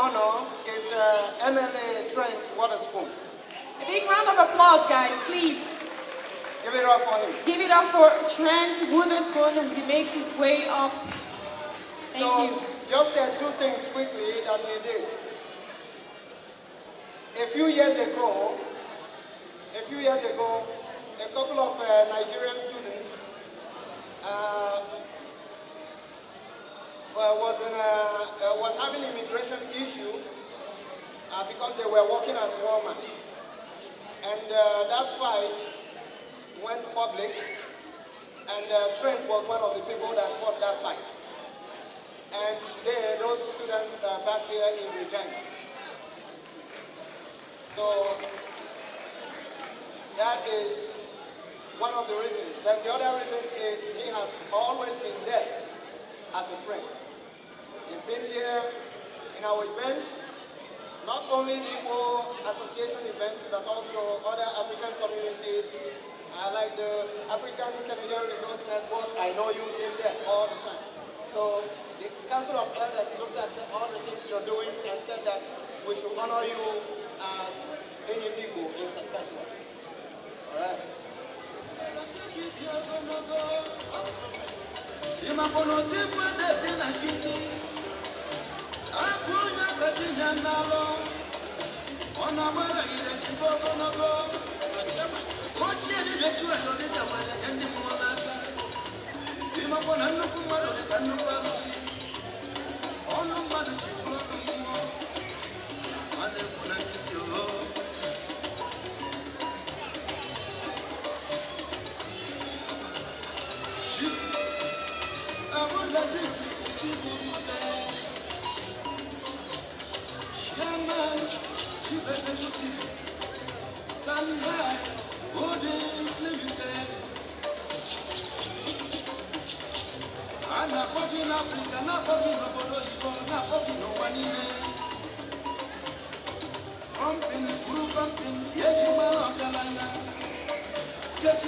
honor is MLA Trent Wotherspoon. A big round of applause, guys, please. Give it up for him. Give it up for Trent Wotherspoon as he makes his way up. Thank you. Just two things quickly that he did. A few years ago, a couple of Nigerian students was having immigration issue because they were working at Walmart. And that fight went public, and Trent was one of the people that fought that fight. And today, those students are back here in Regina. So that is one of the reasons. Then the other reason is he has always been there as a friend. He's been here in our events, not only the Igbo Association events, but also other African communities, like the African Canadian Resource Network. I know you've been there all the time. So the Council of Elders looked at all the things you're doing and said that we should honor you as Enyi in Saskatchewan. All right.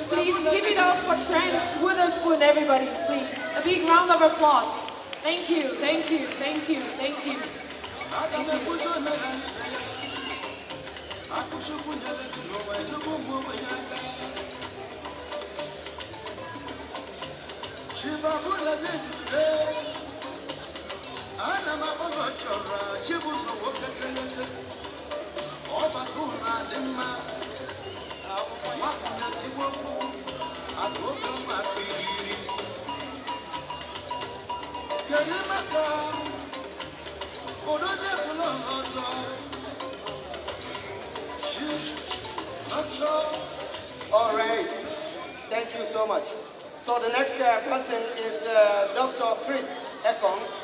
Please give it up for Trent Wotherspoon, everybody, please. A big round of applause. Thank you, thank you, thank you, thank you. Thank you. All right. Thank you so much. So the next person is Dr. Chris Ekong.